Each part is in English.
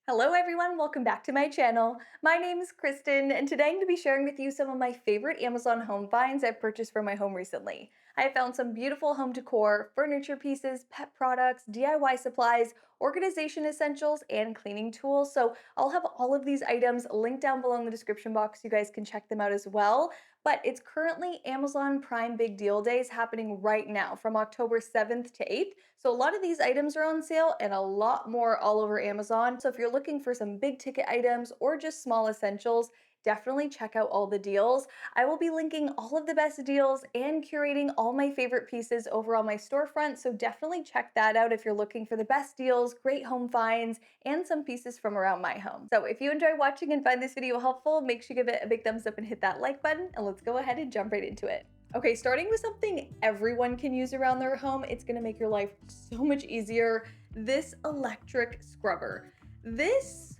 Hello everyone, welcome back to my channel. My name is Kristen and today I'm going to be sharing with you some of my favorite Amazon home finds I've purchased for my home recently. I have found some beautiful home decor, furniture pieces, pet products, DIY supplies, organization essentials, and cleaning tools. So I'll have all of these items linked down below in the description box. You guys can check them out as well. But it's currently Amazon Prime Big Deal Days happening right now from October 7th to 8th. So a lot of these items are on sale and a lot more all over Amazon. So if you're looking for some big ticket items or just small essentials, definitely check out all the deals. I will be linking all of the best deals and curating all my favorite pieces over on my storefront. So definitely check that out if you're looking for the best deals, great home finds, and some pieces from around my home. So if you enjoy watching and find this video helpful, make sure you give it a big thumbs up and hit that like button, and let's go ahead and jump right into it. Okay, starting with something everyone can use around their home, it's gonna make your life so much easier. This electric scrubber. This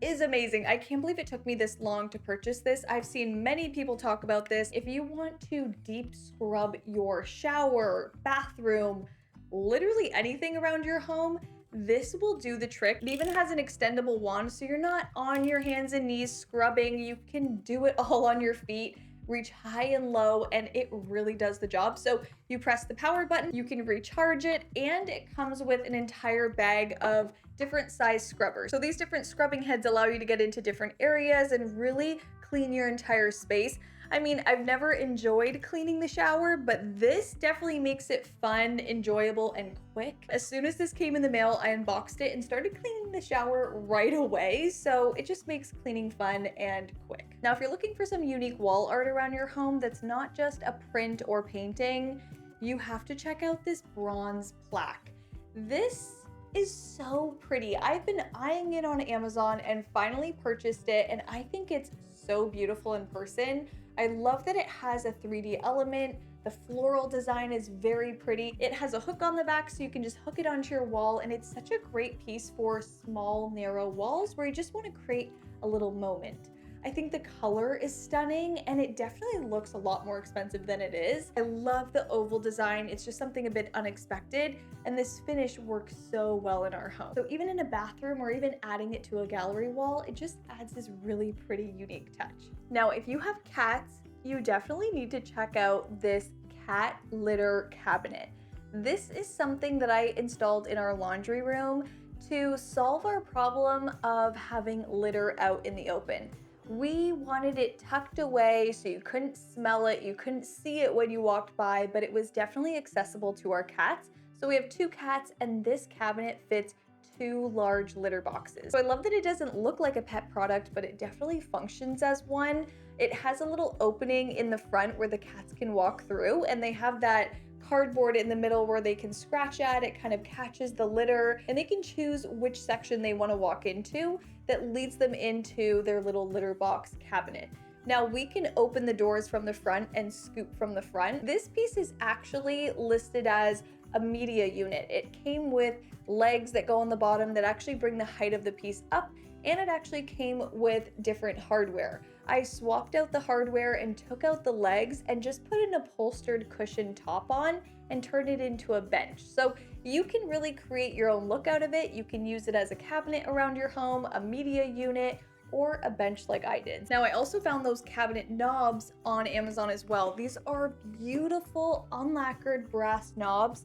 is amazing. I can't believe it took me this long to purchase this. I've seen many people talk about this. If you want to deep scrub your shower, bathroom, literally anything around your home, this will do the trick. It even has an extendable wand, so you're not on your hands and knees scrubbing. You can do it all on your feet, reach high and low, and it really does the job. So you press the power button, you can recharge it, and it comes with an entire bag of different size scrubbers. So these different scrubbing heads allow you to get into different areas and really clean your entire space. I mean, I've never enjoyed cleaning the shower, but this definitely makes it fun, enjoyable, and quick. As soon as this came in the mail, I unboxed it and started cleaning the shower right away. So it just makes cleaning fun and quick. Now, if you're looking for some unique wall art around your home that's not just a print or painting, you have to check out this bronze plaque. This is so pretty. I've been eyeing it on Amazon and finally purchased it, and I think it's so beautiful in person. I love that it has a 3D element. The floral design is very pretty. It has a hook on the back so you can just hook it onto your wall, and it's such a great piece for small, narrow walls where you just want to create a little moment. I think the color is stunning and it definitely looks a lot more expensive than it is. I love the oval design. It's just something a bit unexpected, and this finish works so well in our home. So even in a bathroom or even adding it to a gallery wall, it just adds this really pretty unique touch. Now, if you have cats, you definitely need to check out this cat litter cabinet. This is something that I installed in our laundry room to solve our problem of having litter out in the open. We wanted it tucked away so you couldn't smell it, you couldn't see it when you walked by, but it was definitely accessible to our cats. So we have 2 cats, and this cabinet fits 2 large litter boxes. So I love that it doesn't look like a pet product, but it definitely functions as one. It has a little opening in the front where the cats can walk through, and they have that cardboard in the middle where they can scratch at. It kind of catches the litter, and they can choose which section they want to walk into that leads them into their little litter box cabinet. Now we can open the doors from the front and scoop from the front. This piece is actually listed as a media unit. It came with legs that go on the bottom that actually bring the height of the piece up, and it actually came with different hardware. I swapped out the hardware and took out the legs and just put an upholstered cushion top on and turned it into a bench. So you can really create your own look out of it. You can use it as a cabinet around your home, a media unit, or a bench like I did. Now, I also found those cabinet knobs on Amazon as well. These are beautiful unlacquered brass knobs.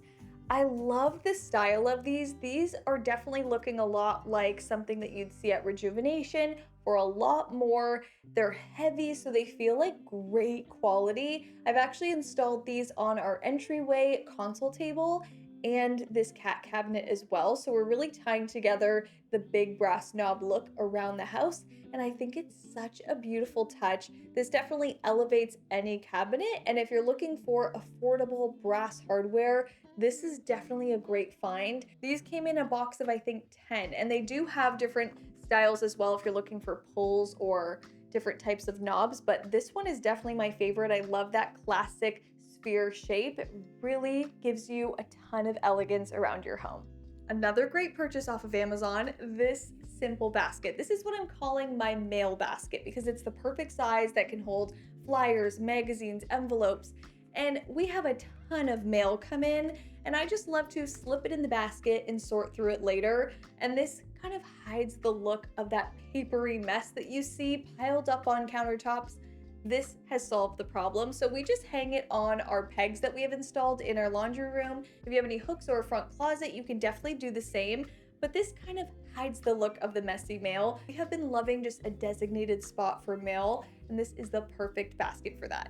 I love the style of these. These are definitely looking a lot like something that you'd see at Rejuvenation for a lot more. They're heavy, so they feel like great quality. I've actually installed these on our entryway console table and this cat cabinet as well. So we're really tying together the big brass knob look around the house, and I think it's such a beautiful touch. This definitely elevates any cabinet, and if you're looking for affordable brass hardware, this is definitely a great find. These came in a box of I think 10, and they do have different styles as well if you're looking for pulls or different types of knobs, but this one is definitely my favorite. I love that classic sphere shape. It really gives you a ton of elegance around your home. Another great purchase off of Amazon, this simple basket. This is what I'm calling my mail basket because it's the perfect size that can hold flyers, magazines, envelopes, and we have a ton of mail come in, and I just love to slip it in the basket and sort through it later. And this kind of hides the look of that papery mess that you see piled up on countertops. This has solved the problem. So we just hang it on our pegs that we have installed in our laundry room. If you have any hooks or a front closet, you can definitely do the same. But this kind of hides the look of the messy mail. We have been loving just a designated spot for mail, and this is the perfect basket for that.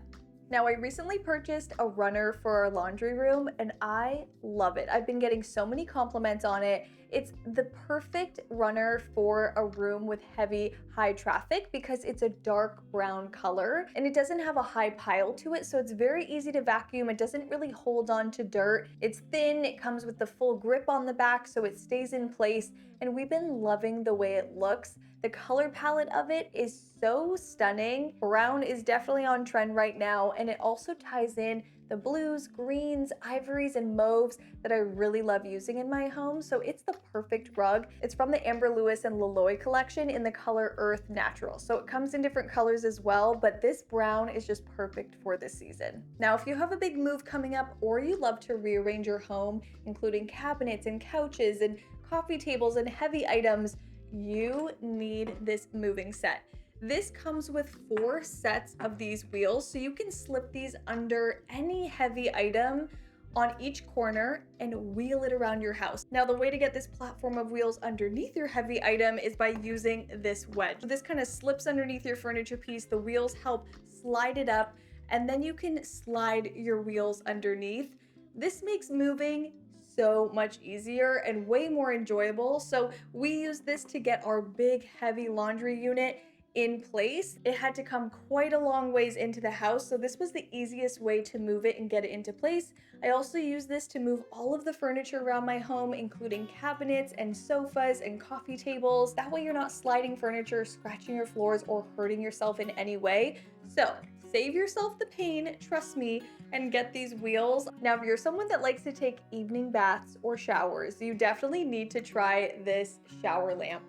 Now, I recently purchased a runner for our laundry room and I love it. I've been getting so many compliments on it. It's the perfect runner for a room with heavy, high traffic because it's a dark brown color and it doesn't have a high pile to it, so it's very easy to vacuum. It doesn't really hold on to dirt. It's thin, it comes with the full grip on the back so it stays in place, and we've been loving the way it looks. The color palette of it is so stunning. Brown is definitely on trend right now, and it also ties in the blues, greens, ivories, and mauves that I really love using in my home. So it's the perfect rug. It's from the Amber Lewis and Leloy collection in the color Earth Natural. So it comes in different colors as well, but this brown is just perfect for this season. Now, if you have a big move coming up or you love to rearrange your home, including cabinets and couches and coffee tables and heavy items, you need this moving set. This comes with 4 sets of these wheels, so you can slip these under any heavy item on each corner and wheel it around your house. Now, the way to get this platform of wheels underneath your heavy item is by using this wedge. This kind of slips underneath your furniture piece. The wheels help slide it up, and then you can slide your wheels underneath. This makes moving so much easier and way more enjoyable. So we use this to get our big heavy laundry unit in place. It had to come quite a long ways into the house, so this was the easiest way to move it and get it into place. I also use this to move all of the furniture around my home, including cabinets and sofas and coffee tables. That way you're not sliding furniture, scratching your floors, or hurting yourself in any way. So save yourself the pain, trust me, and get these wheels. Now, if you're someone that likes to take evening baths or showers, you definitely need to try this shower lamp.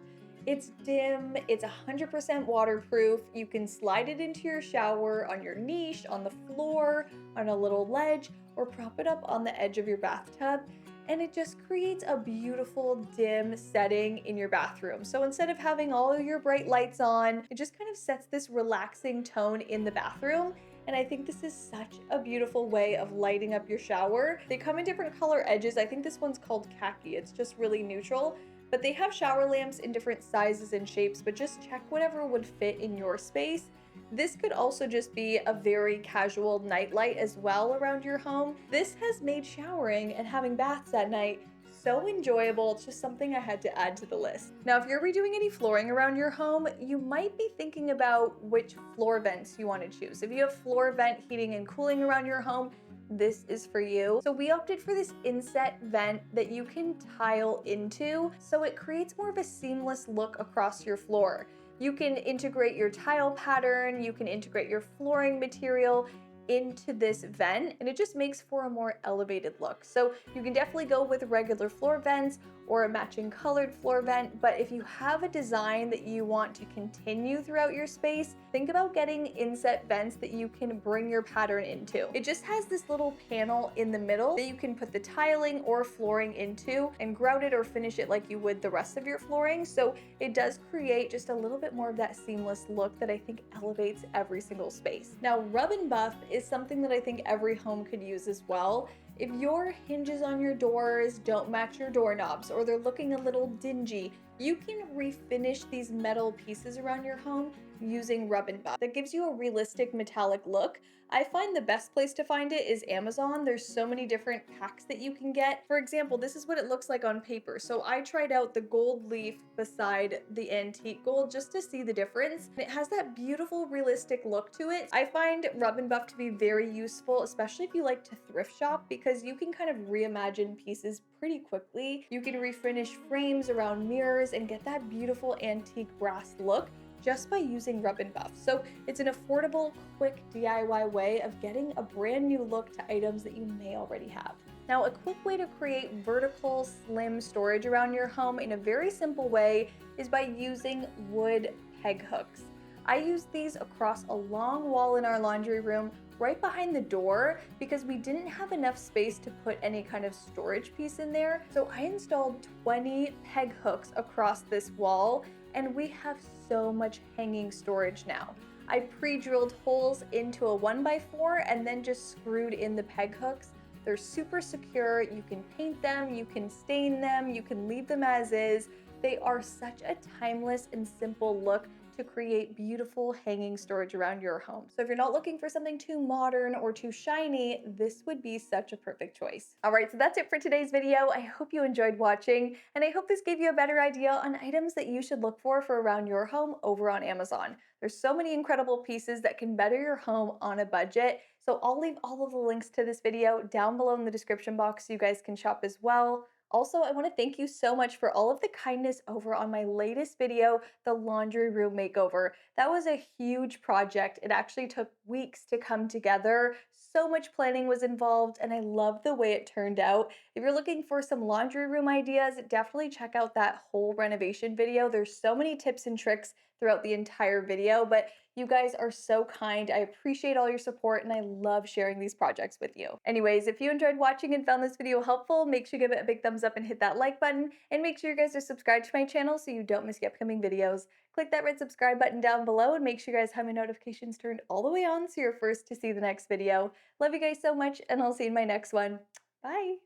It's dim, it's 100% waterproof. You can slide it into your shower, on your niche, on the floor, on a little ledge, or prop it up on the edge of your bathtub. And it just creates a beautiful dim setting in your bathroom. So instead of having all of your bright lights on, it just kind of sets this relaxing tone in the bathroom. And I think this is such a beautiful way of lighting up your shower. They come in different color edges. I think this one's called khaki. It's just really neutral. But they have shower lamps in different sizes and shapes, but just check whatever would fit in your space. This could also just be a very casual night light as well around your home. This has made showering and having baths at night so enjoyable. It's just something I had to add to the list. Now, if you're redoing any flooring around your home, you might be thinking about which floor vents you want to choose. If you have floor vent heating and cooling around your home, this is for you. So we opted for this inset vent that you can tile into, so it creates more of a seamless look across your floor. You can integrate your tile pattern, you can integrate your flooring material into this vent, and it just makes for a more elevated look. So you can definitely go with regular floor vents or a matching colored floor vent, but if you have a design that you want to continue throughout your space, think about getting inset vents that you can bring your pattern into. It just has this little panel in the middle that you can put the tiling or flooring into and grout it or finish it like you would the rest of your flooring. So it does create just a little bit more of that seamless look that I think elevates every single space. Now, rub and buff is something that I think every home could use as well. If your hinges on your doors don't match your doorknobs or they're looking a little dingy, you can refinish these metal pieces around your home using rub and buff. That gives you a realistic metallic look. I find the best place to find it is Amazon. There's so many different packs that you can get. For example, this is what it looks like on paper. So I tried out the gold leaf beside the antique gold just to see the difference. And it has that beautiful realistic look to it. I find rub and buff to be very useful, especially if you like to thrift shop, because you can kind of reimagine pieces pretty quickly. You can refinish frames around mirrors and get that beautiful antique brass look just by using rub and buff. So it's an affordable, quick DIY way of getting a brand new look to items that you may already have. Now, a quick way to create vertical, slim storage around your home in a very simple way is by using wood peg hooks. I used these across a long wall in our laundry room right behind the door because we didn't have enough space to put any kind of storage piece in there. So I installed 20 peg hooks across this wall, and we have so much hanging storage now. I pre-drilled holes into a 1x4 and then just screwed in the peg hooks. They're super secure. You can paint them, you can stain them, you can leave them as is. They are such a timeless and simple look to create beautiful hanging storage around your home. So if you're not looking for something too modern or too shiny, this would be such a perfect choice. All right, so that's it for today's video. I hope you enjoyed watching, and I hope this gave you a better idea on items that you should look for around your home over on Amazon. There's so many incredible pieces that can better your home on a budget. So I'll leave all of the links to this video down below in the description box so you guys can shop as well. Also, I want to thank you so much for all of the kindness over on my latest video, the laundry room makeover. That was a huge project. It actually took weeks to come together. So much planning was involved, and I love the way it turned out. If you're looking for some laundry room ideas, definitely check out that whole renovation video. There's so many tips and tricks throughout the entire video, but you guys are so kind. I appreciate all your support, and I love sharing these projects with you. Anyways, if you enjoyed watching and found this video helpful, make sure you give it a big thumbs up and hit that like button, and make sure you guys are subscribed to my channel so you don't miss the upcoming videos. Click that red subscribe button down below and make sure you guys have my notifications turned all the way on so you're first to see the next video. Love you guys so much, and I'll see you in my next one. Bye!